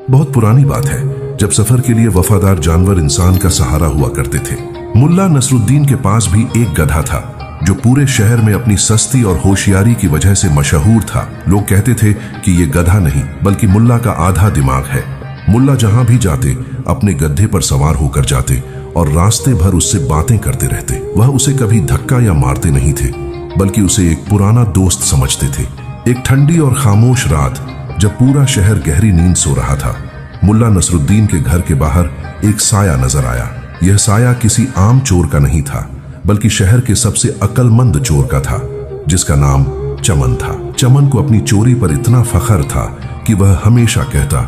बहुत पुरानी बात है, जब सफर के लिए वफादार जानवर इंसान का सहारा हुआ करते थे। मुल्ला नसरुद्दीन के पास भी एक गधा था जो पूरे शहर में अपनी सस्ती और होशियारी की वजह से मशहूर था। लोग कहते थे कि ये गधा नहीं बल्कि मुल्ला का आधा दिमाग है। मुल्ला जहां भी जाते अपने गधे पर सवार होकर जाते और रास्ते भर उससे बातें करते रहते। वह उसे कभी धक्का या मारते नहीं थे, बल्कि उसे एक पुराना दोस्त समझते थे। एक ठंडी और खामोश रात जब पूरा शहर गहरी नींद सो रहा था, मुल्ला नसरुद्दीन के घर के बाहर एक साया नजर आया। यह साया किसी आम चोर का नहीं था, बल्कि शहर के सबसे अक्लमंद चोर का था, जिसका नाम चमन था। चमन को अपनी चोरी पर इतना फख्र था कि वह हमेशा कहता,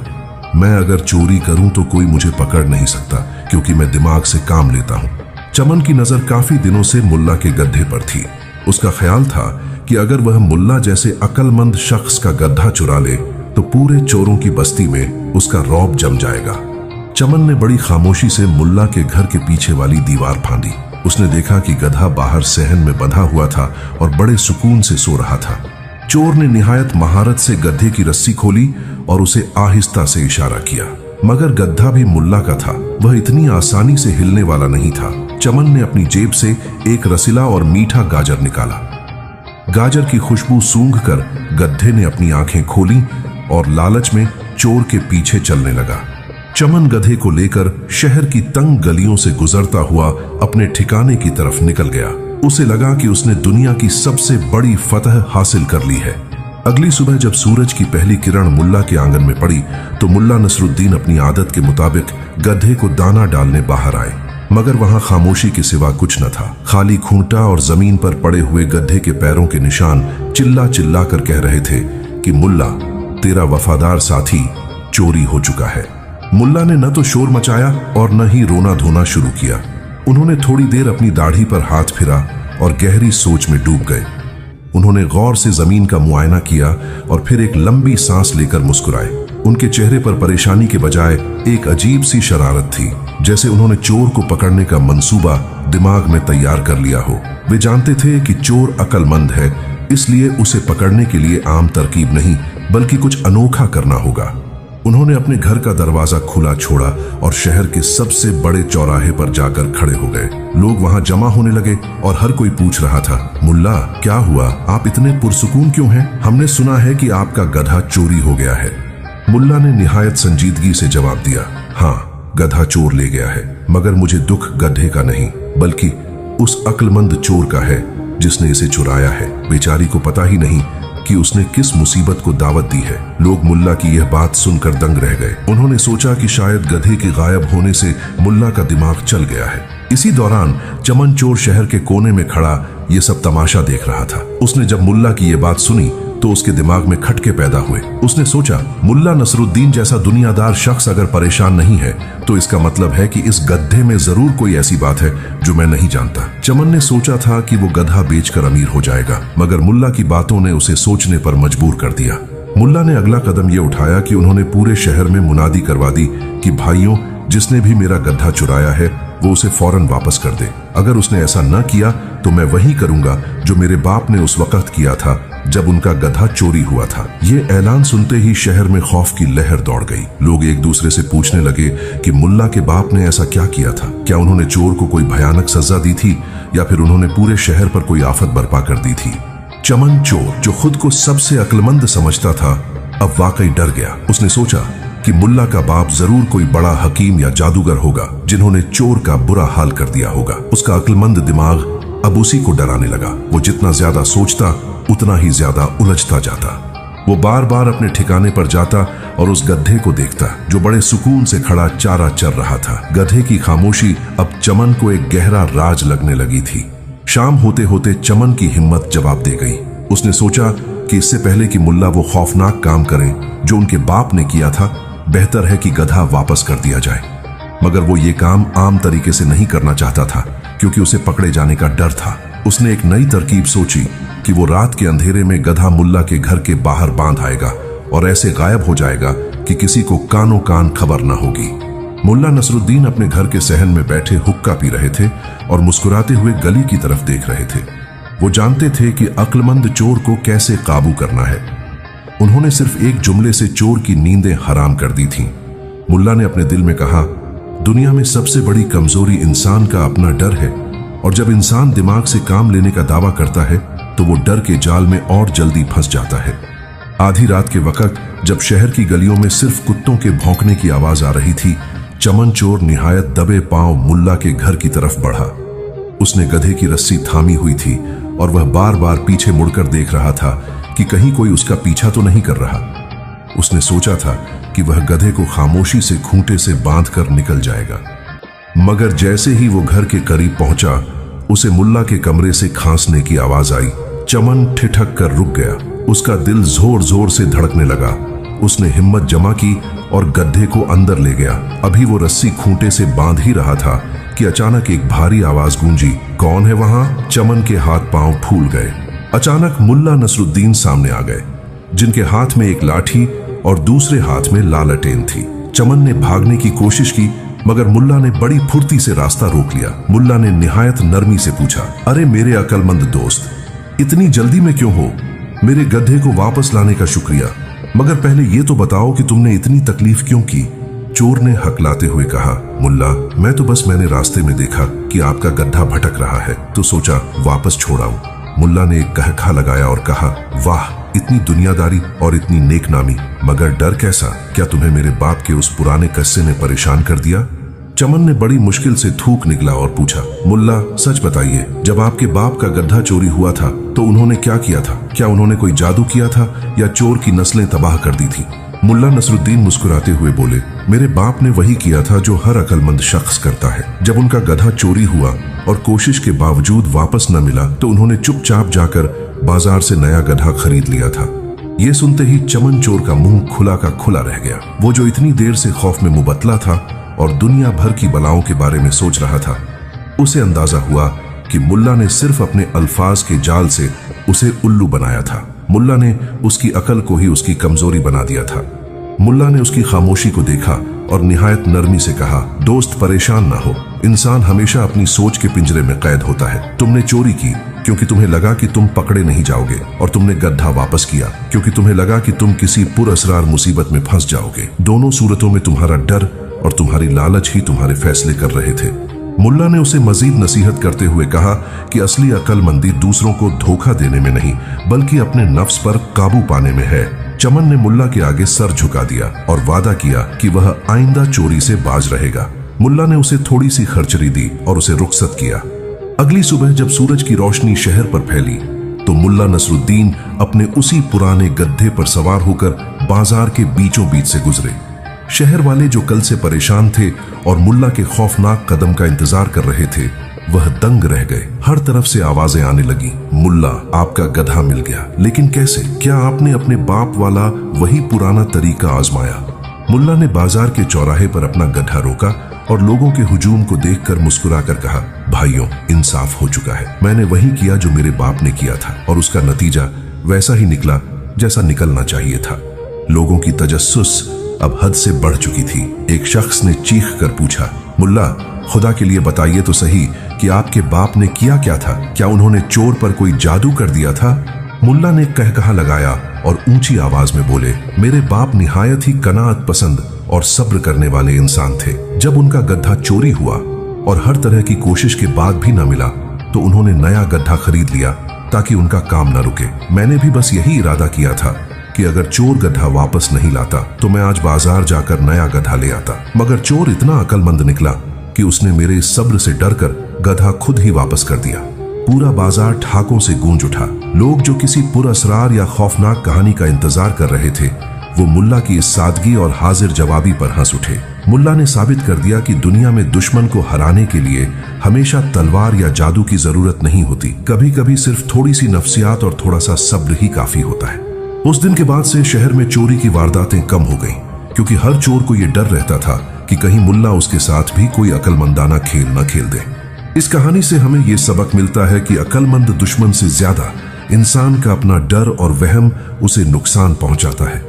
मैं अगर चोरी करूं तो कोई मुझे पकड़ नहीं सकता, क्योंकि मैं दिमाग से काम लेता हूं। चमन की नजर काफी दिनों से मुल्ला के गड्ढे पर थी। उसका ख्याल था कि अगर वह मुल्ला जैसे अक्लमंद शख्स का गड्ढा चुरा ले तो पूरे चोरों की बस्ती में उसका रौब जम जाएगा। चमन ने बड़ी खामोशी से मुल्ला के घर के पीछे वाली दीवार फांदी। उसने देखा कि गधा बाहर सहन में बंधा हुआ था और बड़े सुकून से सो रहा था। चोर ने निहायत महारत से गधे की रस्सी खोली और उसे आहिस्ता से इशारा किया, मगर गधा भी मुल्ला का था। वह इतनी आसानी से हिलने वाला नहीं था। चमन ने अपनी जेब से एक रसीला और मीठा गाजर निकाला। गाजर की खुशबू सूंघकर गधे ने अपनी आंखें खोली और लालच में चोर के पीछे चलने लगा। चमन गधे को लेकर शहर की तंग गलियों से गुजरता हुआ अपने ठिकाने की तरफ निकल गया। उसे लगा कि उसने दुनिया की सबसे बड़ी फतह हासिल कर ली है। अगली सुबह जब सूरज की पहली किरण मुल्ला के आंगन में पड़ी तो मुल्ला नसरुद्दीन अपनी आदत के मुताबिक गधे को दाना डालने बाहर आए, मगर वहां खामोशी के सिवा कुछ न था। खाली खूंटा और जमीन पर पड़े हुए गधे के पैरों के निशान चिल्ला चिल्ला कर कह रहे थे कि मुल्ला, तेरा वफादार साथी चोरी हो चुका है। मुल्ला ने न तो शोर मचाया और न ही रोना धोना शुरू किया। उन्होंने थोड़ी देर अपनी दाढ़ी पर हाथ फिरा और गहरी सोच में डूब गए। उन्होंने गौर से जमीन का मुआयना किया और फिर एक लंबी सांस लेकर मुस्कुराए। उनके चेहरे पर परेशानी के बजाय एक अजीब सी शरारत थी, जैसे उन्होंने चोर को पकड़ने का मंसूबा दिमाग में तैयार कर लिया हो। वे जानते थे कि चोर अक्लमंद है, इसलिए उसे पकड़ने के लिए आम तरकीब नहीं बल्कि कुछ अनोखा करना होगा। उन्होंने अपने घर का दरवाजा खुला छोड़ा और शहर के सबसे बड़े चौराहे पर जाकर खड़े हो गए। लोग वहां जमा होने लगे और हर कोई पूछ रहा था, मुल्ला क्या हुआ, आप इतने पुरसुकून क्यों हैं? हमने सुना है कि आपका गधा चोरी हो गया है। मुल्ला ने निहायत संजीदगी से जवाब दिया, हाँ, गधा चोर ले गया है, मगर मुझे दुख गधे का नहीं बल्कि उस अक्लमंद चोर का है जिसने इसे चुराया है। बेचारी को पता ही नहीं कि उसने किस मुसीबत को दावत दी है। लोग मुल्ला की यह बात सुनकर दंग रह गए। उन्होंने सोचा कि शायद गधे के गायब होने से मुल्ला का दिमाग चल गया है। इसी दौरान चमन चोर शहर के कोने में खड़ा यह सब तमाशा देख रहा था। उसने जब मुल्ला की यह बात सुनी तो उसके दिमाग में खटके पैदा हुए। उसने सोचा, मुल्ला नसरुद्दीन जैसा दुनियादार शख्स अगर परेशान नहीं है तो इसका मतलब है कि इस गधे में जरूर कोई ऐसी बात है जो मैं नहीं जानता। चमन ने सोचा था कि वो गधा बेचकर अमीर हो जाएगा, मगर मुल्ला की बातों ने उसे सोचने पर मजबूर कर दिया। मुल्ला ने अगला कदम यह उठाया कि उन्होंने पूरे शहर में मुनादी करवा दी कि भाइयों, जिसने भी मेरा गधा चुराया है वो उसे फौरन वापस कर दे। अगर उसने ऐसा न किया तो मैं वही करूंगा जो मेरे बाप ने उस वक्त किया था जब उनका गधा चोरी हुआ था। ये ऐलान सुनते ही शहर में खौफ की लहर दौड़ गई। लोग एक दूसरे से पूछने लगे कि मुल्ला के बाप ने ऐसा क्या किया था। क्या उन्होंने चोर को कोई भयानक सजा दी थी या फिर उन्होंने पूरे शहर पर कोई आफत बर्पा कर दी थी। चमन चोर, जो खुद को सबसे अक्लमंद समझता था, अब वाकई डर गया। उसने सोचा कि मुल्ला का बाप जरूर कोई बड़ा हकीम या जादूगर होगा जिन्होंने चोर का बुरा हाल कर दिया होगा। उसका अक्लमंद दिमाग अब उसी को डराने लगा। वो जितना ज्यादा सोचता उतना ही ज्यादा उलझता जाता। वो बार बार अपने ठिकाने पर जाता और उस गधे को देखता जो बड़े सुकून से खड़ा चारा चर रहा था। गधे की खामोशी अब चमन को एक गहरा राज लगने लगी थी। शाम होते होते चमन की हिम्मत जवाब दे गई। उसने सोचा कि इससे पहले कि मुल्ला वो खौफनाक काम करें जो उनके बाप ने किया था, बेहतर है कि गधा वापस कर दिया जाए। मगर वो ये काम आम तरीके से नहीं करना चाहता था, क्योंकि उसे पकड़े जाने का डर था। उसने एक नई तरकीब सोची कि वो रात के अंधेरे में गधा मुल्ला के घर के बाहर बांध आएगा और ऐसे गायब हो जाएगा कि किसी को कानों कान खबर न होगी। मुल्ला नसरुद्दीन अपने घर के सहन में बैठे हुक्का पी रहे थे और मुस्कुराते हुए गली की तरफ देख रहे थे। वो जानते थे कि अक्लमंद चोर को कैसे काबू करना है। उन्होंने सिर्फ एक जुमले से चोर की नींदें हराम कर दी थीं। मुल्ला ने अपने दिल में कहा, दुनिया में सबसे बड़ी कमजोरी इंसान का अपना डर है, और जब इंसान दिमाग से काम लेने का दावा करता है तो वो डर के जाल में और जल्दी फंस जाता है। आधी रात के वक्त जब शहर की गलियों में सिर्फ कुत्तों के भौंकने की आवाज आ रही थी, चमन चोर निहायत दबे पांव मुल्ला के घर की तरफ बढ़ा। उसने गधे की रस्सी थामी हुई थी और वह बार बार पीछे मुड़कर देख रहा था कि कहीं कोई उसका पीछा तो नहीं कर रहा। उसने सोचा था कि वह गधे को खामोशी से खूंटे से बांधकर निकल जाएगा, मगर जैसे ही वो घर के करीब पहुंचा, उसे मुल्ला के कमरे से खांसने की आवाज आई। चमन ठिठक कर रुक गया। उसका दिल जोर जोर से धड़कने लगा। उसने हिम्मत जमा की और गड्ढे को अंदर ले गया। अभी वो रस्सी खूंटे से बांध ही रहा था कि अचानक एक भारी आवाज गूंजी, कौन है वहां? चमन के हाथ पांव फूल गए। अचानक मुल्ला नसरुद्दीन सामने आ गए, जिनके हाथ में एक लाठी और दूसरे हाथ में लालटेन थी। चमन ने भागने की कोशिश की, मगर मुल्ला ने बड़ी फुर्ती से रास्ता रोक लिया। मुल्ला ने निहायत नरमी से पूछा, अरे मेरे अक्लमंद दोस्त, इतनी जल्दी में क्यों हो? मेरे गधे को वापस लाने का शुक्रिया, मगर पहले ये तो बताओ कि तुमने इतनी तकलीफ क्यों की? चोर ने हकलाते हुए कहा, मुल्ला, मैं तो बस मैंने रास्ते में देखा कि आपका गड्ढा भटक रहा है तो सोचा वापस छोड़ाऊं। मुल्ला ने एक कहखा लगाया और कहा, वाह, इतनी दुनियादारी और इतनी नेकनामी, मगर डर कैसा? क्या तुम्हें मेरे बाप के उस पुराने कस्से ने परेशान कर दिया? चमन ने बड़ी मुश्किल से थूक निकला और पूछा, मुल्ला सच बताइए, जब आपके बाप का गड्ढा चोरी हुआ था तो उन्होंने क्या किया था? क्या उन्होंने कोई जादू किया था या चोर की नस्लें तबाह कर दी थी? मुल्ला नसरुद्दीन मुस्कुराते हुए बोले, मेरे बाप ने वही किया था जो हर अक्लमंद शख्स करता है। जब उनका गधा चोरी हुआ और कोशिश के बावजूद वापस न मिला तो उन्होंने चुपचाप जाकर बाजार से नया गधा खरीद लिया था। ये सुनते ही चमन चोर का मुंह खुला का खुला रह गया। वो जो इतनी देर से खौफ में मुबतला था और दुनिया भर की बलाओं के बारे में सोच रहा था, उसे अंदाजा हुआ कि मुल्ला ने सिर्फ अपने अल्फाज के जाल से उसे उल्लू बनाया था। मुल्ला ने उसकी अकल को ही उसकी कमजोरी बना दिया था। मुल्ला ने उसकी खामोशी को देखा और निहायत नरमी से कहा, दोस्त परेशान ना हो, इंसान हमेशा अपनी सोच के पिंजरे में कैद होता है। तुमने चोरी की क्योंकि तुम्हें लगा कि तुम पकड़े नहीं जाओगे, और तुमने गड्ढा वापस किया क्योंकि तुम्हें लगा कि तुम किसी पुरअसरार मुसीबत में फंस जाओगे। दोनों सूरतों में तुम्हारा डर और तुम्हारी लालच ही तुम्हारे फैसले कर रहे थे। मुल्ला ने उसे मजीद नसीहत करते हुए कहा कि असली अक्लमंदी दूसरों को धोखा देने में नहीं, बल्कि अपने नफ्स पर काबू पाने में है। चमन ने मुल्ला के आगे सर झुका दिया और वादा किया कि वह आइंदा चोरी से बाज रहेगा। मुल्ला ने उसे थोड़ी सी खर्चरी दी और उसे रुखसत किया। अगली सुबह जब सूरज की रोशनी शहर पर फैली तो मुल्ला नसरुद्दीन अपने उसी पुराने गड्ढे पर सवार होकर बाजार के बीचों बीच से गुजरे। शहर वाले जो कल से परेशान थे और मुल्ला के खौफनाक कदम का इंतजार कर रहे थे, वह दंग रह गए। हर तरफ से आवाजें आने लगी, मुल्ला, आपका गधा मिल गया। लेकिन कैसे? क्या आपने अपने बाप वाला वही पुराना तरीका आजमाया? मुल्ला ने बाजार के चौराहे पर अपना गधा रोका और लोगों के हुजूम को देखकर मुस्कुराकर कहा, भाइयों, इंसाफ हो चुका है। मैंने वही किया जो मेरे बाप ने किया था और उसका नतीजा वैसा ही निकला जैसा निकलना चाहिए था। लोगों की तजस्सुस अब हद से बढ़ चुकी थी। एक शख्स ने चीख कर पूछा, मुल्ला, खुदा के लिए बताइए तो सही कि आपके बाप ने किया क्या था? क्या उन्होंने चोर पर कोई जादू कर दिया था? मुल्ला ने कहकहा लगाया और ऊंची आवाज में बोले, मेरे बाप निहायत ही कनाअत पसंद और सब्र करने वाले इंसान थे। जब उनका गड्ढा चोरी हुआ और हर तरह की कोशिश के बाद भी न मिला तो उन्होंने नया गड्ढा खरीद लिया ताकि उनका काम न रुके। मैंने भी बस यही इरादा किया था कि अगर चोर गड्ढा वापस नहीं लाता तो मैं आज बाजार जाकर नया गधा ले आता, मगर चोर इतना अक्लमंद निकला कि उसने मेरे इस सब्र से डरकर गधा खुद ही वापस कर दिया। पूरा बाजार ठाकों से गूंज उठा। लोग जो किसी पुरअसरार या खौफनाक कहानी का इंतजार कर रहे थे, वो मुल्ला की इस सादगी और हाजिर जवाबी पर हंस उठे। मुल्ला ने साबित कर दिया कि दुनिया में दुश्मन को हराने के लिए हमेशा तलवार या जादू की जरूरत नहीं होती। कभी कभी सिर्फ थोड़ी सी नफ्सियात और थोड़ा सा सब्र ही काफी होता है। उस दिन के बाद से शहर में चोरी की वारदातें कम हो गईं, क्योंकि हर चोर को यह डर रहता था कि कहीं मुल्ला उसके साथ भी कोई अक्लमंदाना खेल न खेल दे। इस कहानी से हमें यह सबक मिलता है कि अक्लमंद दुश्मन से ज्यादा इंसान का अपना डर और वहम उसे नुकसान पहुंचाता है।